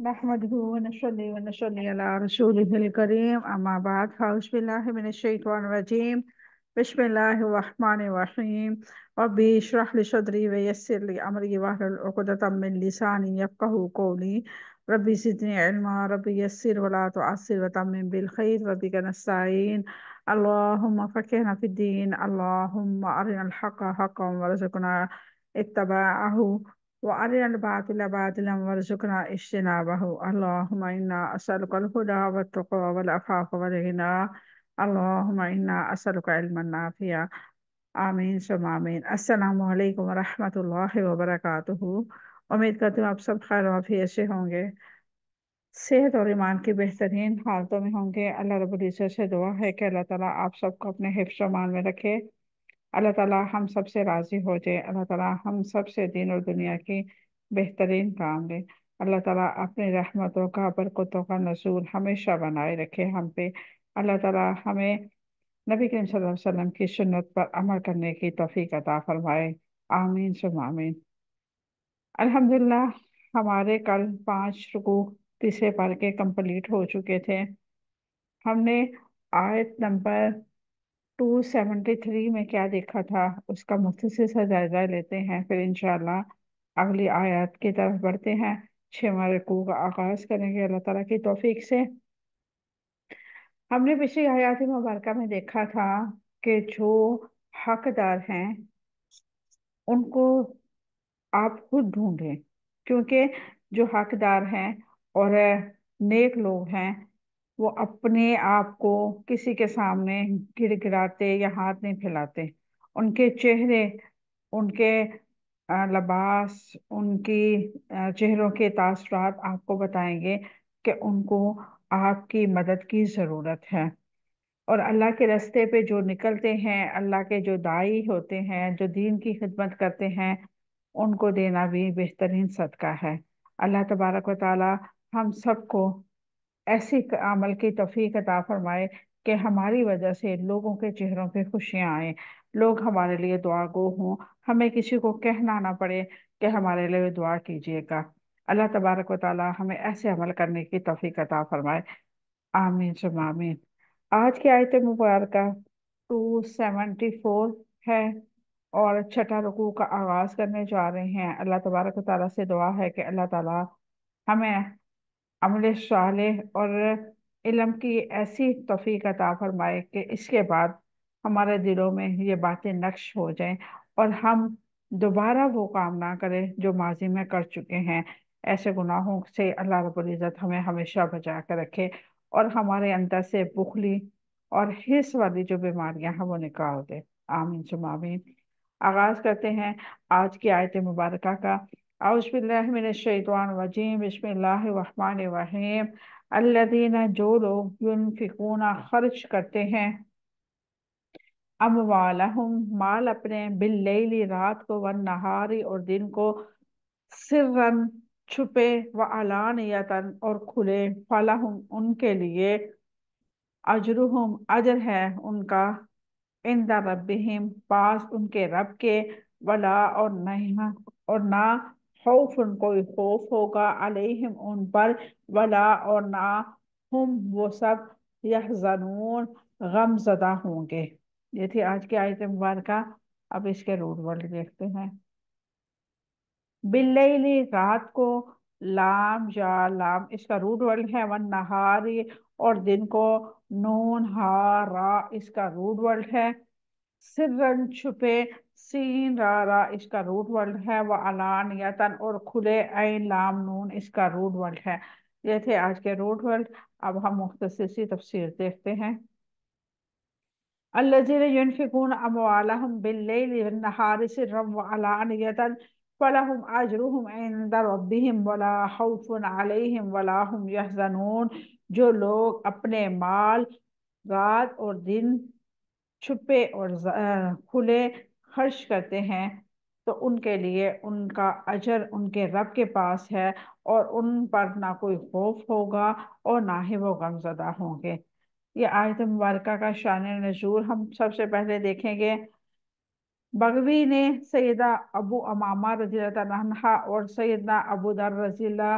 نحمده ونصلي ونصلي على رسوله الكريم أما بعد فأعوذ بالله من الشيطان الرجيم. بسم الله الرحمن الرحيم. ربي اشرح لي صدري ويسر لي أمري واحلل عقدة من لساني يفقهوا قولي. ربي زدني علما ربي يسر ولا تعسر وتمم بالخير وبك نستعين. اللهم فقهنا في الدين، اللهم أرنا الحق حقا وارزقنا اتباعه، وأرنا الباطل باطلا وارزقنا اجتنابه. اللهم إنا أسألك الهدى والتقى والعفاف والغنى. اللهم إنا أسألك علما نافعا. آمین ثم آمین۔ السلام علیکم ورحمۃ اللہ وبرکاتہ۔ امید کرتی ہوں آپ سب خیر و عافیت سے ہوں گے، صحت اور ایمان کی بہترین حالتوں میں ہوں گے۔ اللہ رب العزت سے دعا ہے کہ اللہ تعالیٰ آپ سب کو اپنے حفظ و امان میں رکھے۔ اللہ تعالیٰ ہم سب سے راضی ہو جائے۔ اللہ تعالیٰ ہم سب سے دین اور دنیا کی بہترین کام دے۔ اللہ تعالیٰ اپنی رحمتوں کا برکتوں کا نزول ہمیشہ بنائے رکھے ہم پہ۔ اللہ تعالیٰ ہمیں نبی کریم صلی اللہ علیہ وسلم کی سنت پر عمل کرنے کی توفیق عطا فرمائے۔ آمین ثم آمین۔ الحمدللہ ہمارے کل 5 رکوع تیسرے پارے کے کمپلیٹ ہو چکے تھے۔ ہم نے آیت نمبر 273 میں کیا دیکھا تھا اس کا مختصر سا جائزہ لیتے ہیں، پھر انشاءاللہ اگلی آیات کی طرف بڑھتے ہیں۔ 6واں رکوع کا آغاز کریں گے اللہ تعالیٰ کی توفیق سے۔ ہم نے پچھلی آیات مبارکہ میں دیکھا تھا کہ جو حقدار ہیں ان کو آپ خود ڈھونڈیں، کیونکہ جو حقدار ہیں اور نیک لوگ ہیں وہ اپنے آپ کو کسی کے سامنے گڑ گڑاتے یا ہاتھ نہیں پھیلاتے۔ ان کے چہرے، ان کے لباس، ان کی چہروں کے تاثرات آپ کو بتائیں گے کہ ان کو آپ کی مدد کی ضرورت ہے۔ اور اللہ کے راستے پہ جو نکلتے ہیں، اللہ کے جو داعی ہوتے ہیں، جو دین کی خدمت کرتے ہیں، ان کو دینا بھی بہترین صدقہ ہے۔ اللہ تبارک و تعالی ہم سب کو ایسی عمل کی توفیق عطا فرمائے کہ ہماری وجہ سے لوگوں کے چہروں پہ خوشیاں آئیں، لوگ ہمارے لیے دعا گو ہوں، ہمیں کسی کو کہنا نہ پڑے کہ ہمارے لیے دعا کیجیے گا۔ اللہ تبارک و تعالی ہمیں ایسے عمل کرنے کی توفیق عطا فرمائے۔ آمین ثم آمین۔ آج کی آیت مبارکہ 274 ہے اور چھٹا رکوع کا آغاز کرنے جا رہے ہیں۔ اللہ تبارک و تعالیٰ سے دعا ہے کہ اللہ تعالیٰ ہمیں عمل صالح اور علم کی ایسی توفیق عطا فرمائے کہ اس کے بعد ہمارے دلوں میں یہ باتیں نقش ہو جائیں اور ہم دوبارہ وہ کام نہ کریں جو ماضی میں کر چکے ہیں۔ ایسے گناہوں سے اللہ رب العزت ہمیں ہمیشہ بچا کر رکھے اور ہمارے اندر سے بخلی اور حرص والی جو بیماریاں ہیں وہ نکال دے۔ آمین ثم آمین۔ آغاز کرتے ہیں آج کی آیت مبارکہ کا۔ اعوذ باللہ من الشیطان الرجیم، بسم اللہ الرحمن الرحیم۔ الذین، جو لوگ ينفقون خرچ کرتے ہیں، اموالہم مال اپنے، باللیل رات کو، والنہاری اور دن کو، سرًا چھپے، وعلانیتاً اور کھلے، فلہم ان کے لیے، اجرہم اجر ہے ان کا، عند ربہم پاس ان کے رب کے، ولا اور نہ خوف کوئی خوف ہوگا، علیہم ان پر، ولا اور نہ ہم وہ سب، یحزنون غم زدہ ہوں گے۔ یہ تھی آج کی آیت مبارکہ۔ اب اس کے روٹ ورڈ دیکھتے ہیں۔ باللیل رات کو، لام یا لام اس کا روٹ ورڈ ہے، والنہاری اور دن کو، نون ہا را اس کا روٹ ورڈ ہے، سرن چھپے، سین را را اس کا روٹ ورڈ ہے، وعلانیتاً اور کھلے، عین لام نون اس کا روٹ ورڈ ہے۔ یہ تھے آج کے روٹ ورڈ۔ اب ہم مختصر سی تفسیر دیکھتے ہیں۔ الذین ينفقون اموالهم باللیل والنہار سرا وعلانیۃ فلہم اجرہم عند ربہم ولا خوف علیہم ولا هم یحزنون، جو لوگ اپنے مال رات اور دن چھپے اور کھلے خرچ کرتے ہیں تو ان کے لیے ان کا اجر ان کے رب کے پاس ہے، اور ان پر نہ کوئی خوف ہوگا اور نہ ہی وہ غم زدہ ہوں گے۔ یہ آیت مبارکہ کا شان نزول ہم سب سے پہلے دیکھیں گے۔ بغوی نے سیدہ ابو امامہ رضی اللہ عنہ اور سیدنا ابو ذر رضی اللہ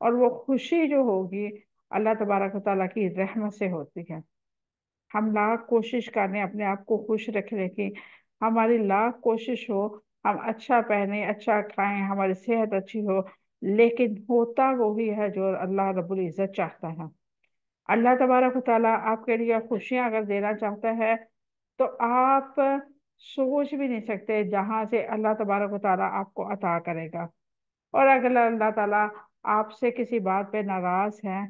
اور وہ خوشی جو ہوگی اللہ تبارک و تعالیٰ کی رحمت سے ہوتی ہے۔ ہم لاکھ کوشش کریں اپنے آپ کو خوش رکھنے کی، ہماری لاکھ کوشش ہو ہم اچھا پہنیں، اچھا کھائیں، ہماری صحت اچھی ہو، لیکن ہوتا وہی ہے جو اللہ رب العزت چاہتا ہے۔ اللہ تبارک و تعالیٰ آپ کے لیے خوشیاں اگر دینا چاہتا ہے تو آپ سوچ بھی نہیں سکتے جہاں سے اللہ تبارک و تعالیٰ آپ کو عطا کرے گا۔ اور اگر اللہ تعالیٰ آپ سے کسی بات پہ ناراض ہے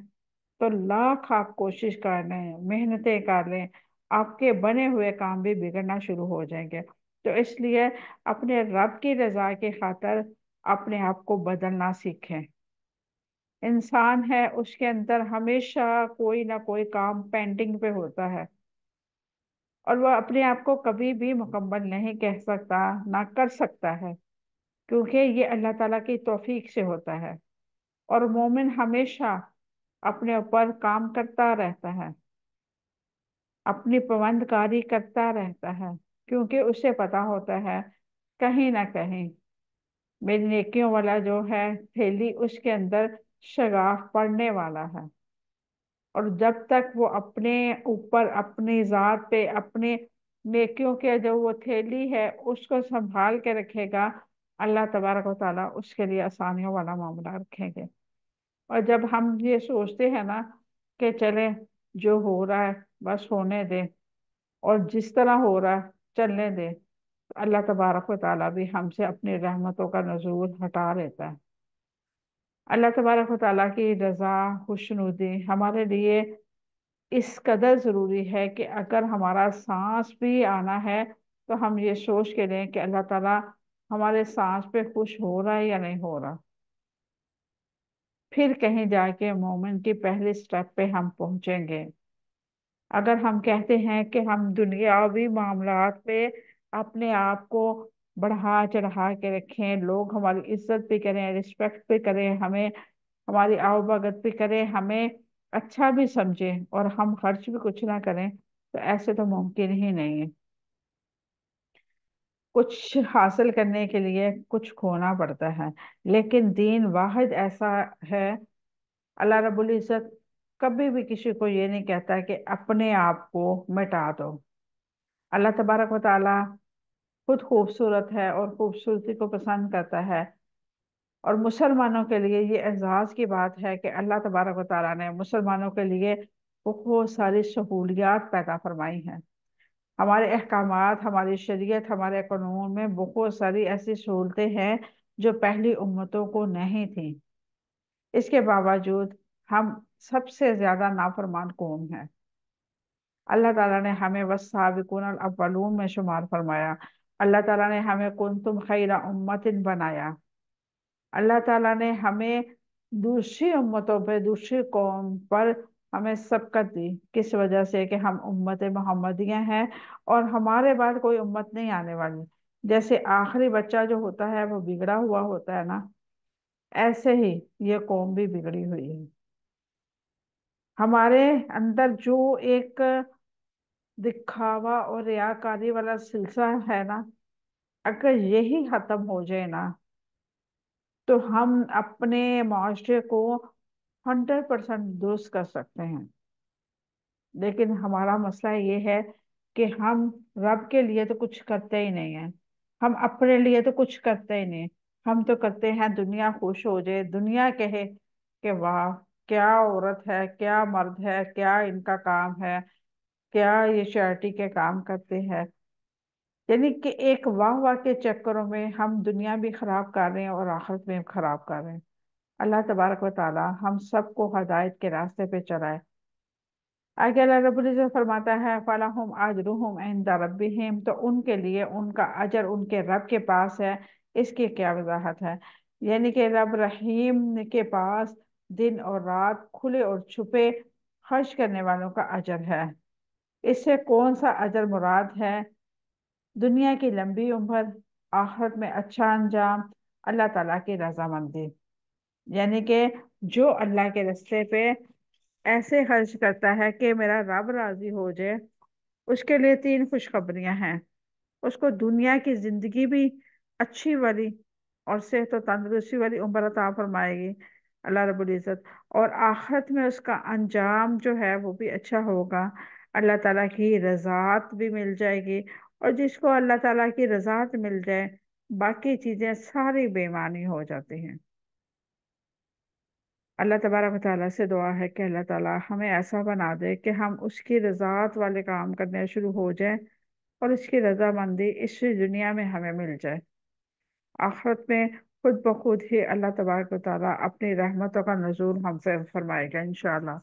تو لاکھ آپ کوشش کر لیں، محنتیں کر لیں، آپ کے بنے ہوئے کام بھی بگڑنا شروع ہو جائیں گے۔ تو اس لیے اپنے رب کی رضا کی خاطر اپنے آپ کو بدلنا سیکھیں۔ انسان ہے، اس کے اندر ہمیشہ کوئی نہ کوئی کام پینڈنگ پہ ہوتا ہے، اور وہ اپنے آپ کو کبھی بھی مکمل نہیں کہہ سکتا، نہ کر سکتا ہے، کیونکہ یہ اللہ تعالیٰ کی توفیق سے ہوتا ہے۔ اور مومن ہمیشہ اپنے اوپر کام کرتا رہتا ہے، اپنی پابند کاری کرتا رہتا ہے، کیونکہ اسے پتا ہوتا ہے کہیں نہ کہیں میری نیکیوں والا جو ہے تھیلی، اس کے اندر شگاف پڑنے والا ہے۔ اور جب تک وہ اپنے اوپر، اپنی ذات پہ، اپنے نیکیوں کے جو وہ تھیلی ہے اس کو سنبھال کے رکھے گا، اللہ تبارک و تعالیٰ اس کے لیے آسانیوں والا معاملہ رکھیں گے۔ اور جب ہم یہ سوچتے ہیں نا کہ چلے جو ہو رہا ہے بس ہونے دے، اور جس طرح ہو رہا ہے چلنے دے، تو اللہ تبارک و تعالیٰ بھی ہم سے اپنی رحمتوں کا نزول ہٹا لیتا ہے۔ اللہ تبارک و تعالیٰ کی رضا، خوشنودی ہمارے لیے اس قدر ضروری ہے کہ اگر ہمارا سانس بھی آنا ہے تو ہم یہ سوچ کے لیں کہ اللہ تعالیٰ ہمارے سانس پہ خوش ہو رہا ہے یا نہیں ہو رہا، پھر کہیں جا کے مومن کی پہلی سٹیپ پہ ہم پہنچیں گے۔ اگر ہم کہتے ہیں کہ ہم دنیاوی معاملات پہ اپنے آپ کو بڑھا چڑھا کے رکھیں، لوگ ہماری عزت بھی کریں، رسپیکٹ بھی کریں، ہمیں ہماری آؤ بھگت بھی کریں، ہمیں اچھا بھی سمجھیں، اور ہم خرچ بھی کچھ نہ کریں، تو ایسے تو ممکن ہی نہیں ہے۔ کچھ حاصل کرنے کے لیے کچھ کھونا پڑتا ہے، لیکن دین واحد ایسا ہے، اللہ رب العزت کبھی بھی کسی کو یہ نہیں کہتا کہ اپنے آپ کو مٹا دو۔ اللہ تبارک و تعالیٰ خود خوبصورت ہے اور خوبصورتی کو پسند کرتا ہے، اور مسلمانوں کے لیے یہ اعزاز کی بات ہے کہ اللہ تبارک و تعالیٰ نے مسلمانوں کے لیے بہت ساری سہولیات پیدا فرمائی ہیں۔ ہمارے احکامات، ہماری شریعت، ہمارے قانون میں بہت ساری ایسی سہولتیں ہیں جو پہلی امتوں کو نہیں تھیں۔ اس کے باوجود ہم سب سے زیادہ نافرمان قوم ہیں۔ اللہ تعالیٰ نے ہمیں والسابقون الاولون میں شمار فرمایا۔ اللہ تعالیٰ نے ہمیں کنتم خیر امت بنایا۔ اللہ تعالیٰ نے ہمیں دوسری امتوں پہ، دوسری قوم پر ہمیں سبقت دی، کس وجہ سے کہ ہم امت محمدیہ ہیں، اور ہمارے بعد کوئی امت نہیں آنے والی۔ جیسے آخری بچہ جو ہوتا ہے وہ بگڑا ہوا ہوتا ہے نا، ایسے ہی یہ قوم بھی بگڑی ہوئی ہے۔ ہمارے اندر جو ایک دکھاوا اور ریاکاری والا سلسلہ ہے نا، اگر یہی ختم ہو جائے نا تو ہم اپنے معاشرے کو 100% درست کر سکتے ہیں۔ لیکن ہمارا مسئلہ یہ ہے کہ ہم رب کے لیے تو کچھ کرتے ہی نہیں ہیں، ہم اپنے لیے تو کچھ کرتے ہی نہیں، ہم تو کرتے ہیں دنیا خوش ہو جائے، دنیا کہے کہ واہ کیا عورت ہے، کیا مرد ہے، کیا ان کا کام ہے، کیا یہ چیریٹی کے کام کرتے ہیں۔ یعنی کہ ایک واہ واہ کے چکروں میں ہم دنیا بھی خراب کر رہے ہیں اور آخرت میں خراب کر رہے ہیں۔ اللہ تبارک و تعالی ہم سب کو ہدایت کے راستے پہ چلائے۔ آگے اللہ رب العزت فرماتا ہے فَلَهُمْ أَجْرُهُمْ عِنْدَ رَبِّهِمْ، تو ان کے لیے ان کا اجر ان کے رب کے پاس ہے۔ اس کی کیا وضاحت ہے؟ یعنی کہ رب رحیم کے پاس دن اور رات، کھلے اور چھپے خرچ کرنے والوں کا اجر ہے۔ اس سے کون سا اجر مراد ہے؟ دنیا کی لمبی عمر، آخرت میں اچھا انجام، اللہ تعالیٰ کی رضامندی۔ یعنی کہ جو اللہ کے راستے پہ ایسے خرچ کرتا ہے کہ میرا رب راضی ہو جائے، اس کے لیے 3 خوشخبریاں ہیں۔ اس کو دنیا کی زندگی بھی اچھی والی اور صحت و تندرستی والی عمر عطا فرمائے گی۔ اللہ رب العزت، اور آخرت میں اس کا انجام جو ہے وہ بھی اچھا ہوگا، اللہ تعالیٰ کی رضاعت بھی مل جائے گی، اور جس کو اللہ تعالیٰ کی رضاعت مل جائے باقی چیزیں ساری بےمانی ہو جاتی ہیں۔ اللہ تبارک و تعالیٰ سے دعا ہے کہ اللہ تعالیٰ ہمیں ایسا بنا دے کہ ہم اس کی رضاعت والے کام کرنے شروع ہو جائیں، اور اس کی رضامندی اسی دنیا میں ہمیں مل جائے، آخرت میں خود بخود ہی اللہ تبارک و تعالیٰ اپنی رحمتوں کا نزول ہم سے فرمائے گا انشاءاللہ۔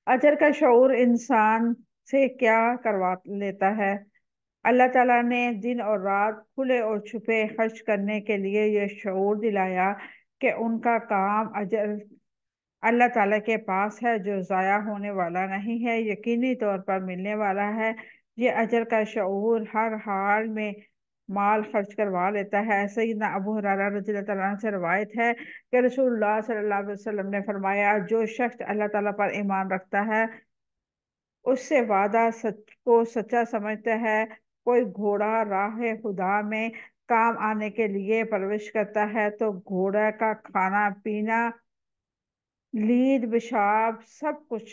اجر کا شعور انسان سے کیا کروا لیتا ہے؟ اللہ تعالیٰ نے دن اور رات کھلے اور چھپے خرچ کرنے کے لیے یہ شعور دلایا کہ ان کا کام اجر اللہ تعالیٰ کے پاس ہے، جو ضائع ہونے والا نہیں ہے، یقینی طور پر ملنے والا ہے۔ یہ اجر کا شعور ہر حال میں مال خرچ کروا لیتا ہے۔ سیدنا ابو ہریرہ رضی اللہ تعالیٰ عنہ سے روایت ہے کہ رسول اللہ صلی اللہ علیہ وسلم نے فرمایا، جو شخص اللہ تعالیٰ پر ایمان رکھتا ہے، اس سے وعدہ سچ کو سچا سمجھتا ہے، کوئی گھوڑا راہ خدا میں کام آنے کے لیے پرورش کرتا ہے تو گھوڑا کا کھانا پینا، لید بشاب، سب کچھ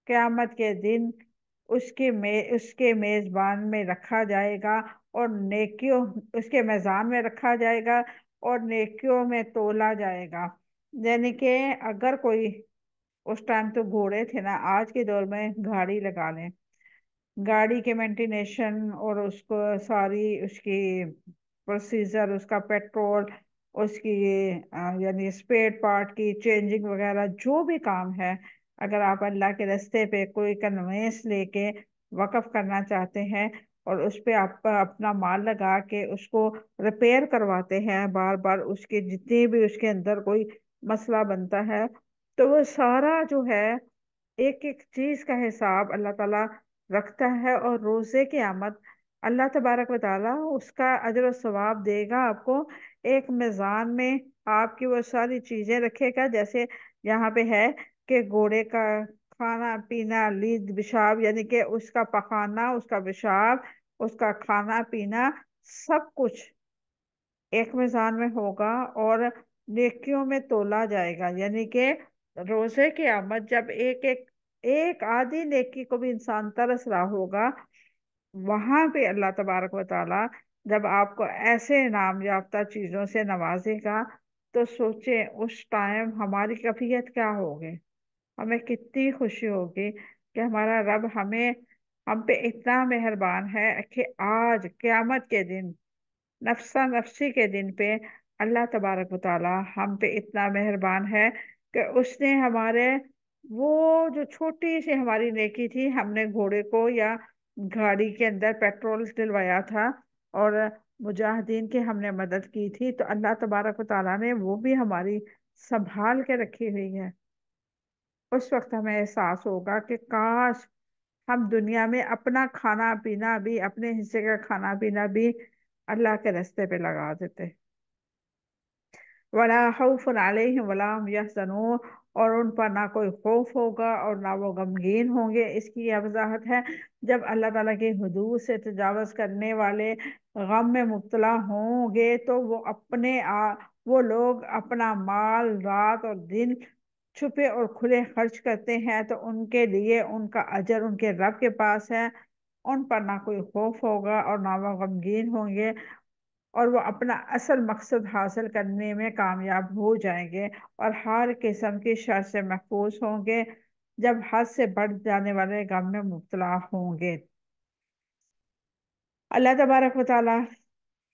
قیامت کے دن اس کے میزبان میں رکھا جائے گا، اور نیکیوں اس کے میزان میں رکھا جائے گا اور نیکیوں میں تولا جائے گا۔ یعنی کہ اگر کوئی، اس ٹائم تو گھوڑے تھے نا، آج کے دور میں گاڑی لگا لیں، گاڑی کے مینٹینیشن اور اس کو ساری اس کی پروسیجر، اس کا پیٹرول، اس کی یعنی اسپیئر پارٹ کی چینجنگ وغیرہ جو بھی کام ہے، اگر آپ اللہ کے رستے پہ کوئی کنوینس لے کے وقف کرنا چاہتے ہیں اور اس پہ آپ اپنا مال لگا کے اس کو ریپیئر کرواتے ہیں بار بار، اس کے جتنے بھی اس کے اندر کوئی مسئلہ بنتا ہے، تو وہ سارا جو ہے ایک ایک چیز کا حساب اللہ تعالیٰ رکھتا ہے، اور روزے قیامت اللہ تبارک و تعالیٰ اس کا اجر و ثواب دے گا آپ کو، ایک میزان میں آپ کی وہ ساری چیزیں رکھے گا، جیسے یہاں پہ ہے کہ گھوڑے کا کھانا پینا، لید بشاب، یعنی کہ اس کا پخانا، اس کا بشاب، اس کا کھانا پینا، سب کچھ ایک میزان میں ہوگا اور نیکیوں میں تولا جائے گا۔ یعنی کہ روزے قیامت جب ایک آدھی نیکی کو بھی انسان ترس رہا ہوگا، وہاں پہ اللہ تبارک و تعالی جب آپ کو ایسے انعام یافتہ چیزوں سے نوازے گا، تو سوچیں اس ٹائم ہماری کیفیت کیا ہوگی، ہمیں کتنی خوشی ہوگی کہ ہمارا رب ہم پہ اتنا مہربان ہے کہ آج قیامت کے دن، نفسا نفسی کے دن پہ اللہ تبارک و تعالی ہم پہ اتنا مہربان ہے کہ اس نے ہمارے وہ جو چھوٹی سی ہماری نیکی تھی، ہم نے گھوڑے کو یا گاڑی کے اندر پیٹرول ڈلوایا تھا اور مجاہدین کی ہم نے مدد کی تھی، تو اللہ تبارک و تعالیٰ نے وہ بھی ہماری سنبھال کے رکھی ہوئی ہے۔ اس وقت ہمیں احساس ہوگا کہ کاش ہم دنیا میں اپنا کھانا پینا بھی، اپنے حصے کا کھانا پینا بھی اللہ کے راستے پہ لگا دیتے۔ ولا خوف علیہم ولا هم یحزنون، اور ان پر نہ کوئی خوف ہوگا اور نہ وہ غمگین ہوں گے۔ اس کی یہ وضاحت ہے، جب اللہ تعالیٰ کی حدود سے تجاوز کرنے والے غم میں مبتلا ہوں گے تو وہ لوگ اپنا مال رات اور دن چھپے اور کھلے خرچ کرتے ہیں، تو ان کے لیے ان کا اجر ان کے رب کے پاس ہے، ان پر نہ کوئی خوف ہوگا اور نہ وہ غمگین ہوں گے، اور وہ اپنا اصل مقصد حاصل کرنے میں کامیاب ہو جائیں گے، اور ہر قسم کی شر سے محفوظ ہوں گے جب حد سے بڑھ جانے والے غم میں مبتلا ہوں گے۔ اللہ تبارک و تعالی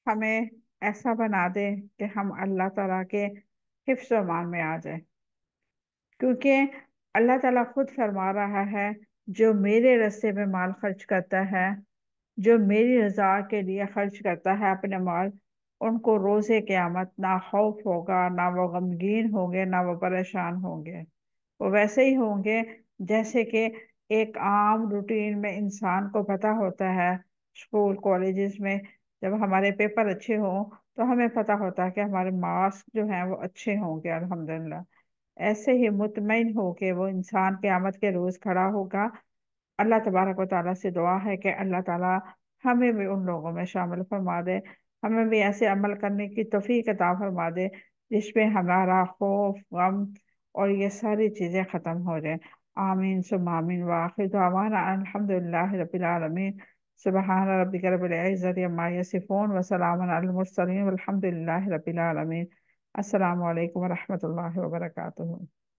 ہمیں ایسا بنا دے کہ ہم اللہ تعالیٰ کے حفظ و امان میں آ جائیں، کیونکہ اللہ تعالیٰ خود فرما رہا ہے، جو میرے راستے میں مال خرچ کرتا ہے، جو میری رضا کے لیے خرچ کرتا ہے اپنے مال، ان کو روز قیامت نہ خوف ہوگا، نہ وہ غمگین ہوں گے، نہ وہ پریشان ہوں گے، وہ ویسے ہی ہوں گے جیسے کہ ایک عام روٹین میں انسان کو پتہ ہوتا ہے، اسکول کالجز میں جب ہمارے پیپر اچھے ہوں تو ہمیں پتہ ہوتا ہے کہ ہمارے مارکس جو ہیں وہ اچھے ہوں گے الحمدللہ، ایسے ہی مطمئن ہو کے وہ انسان قیامت کے روز کھڑا ہوگا۔ اللہ تبارک و تعالیٰ سے دعا ہے کہ اللہ تعالیٰ ہمیں بھی ان لوگوں میں شامل فرما دے، ہمیں بھی ایسے عمل کرنے کی توفیق عطا فرما دے جس پہ ہمارا خوف غم اور یہ ساری چیزیں ختم ہو جائیں۔ آمین ثم آمین، وآخر دعوانا ان الحمد للہ رب العالمین۔ سبحان ربک رب العزت عما یصفون وسلام علی المرسلین والحمد للہ رب العالمین۔ السلام علیکم ورحمۃ اللہ وبرکاتہ۔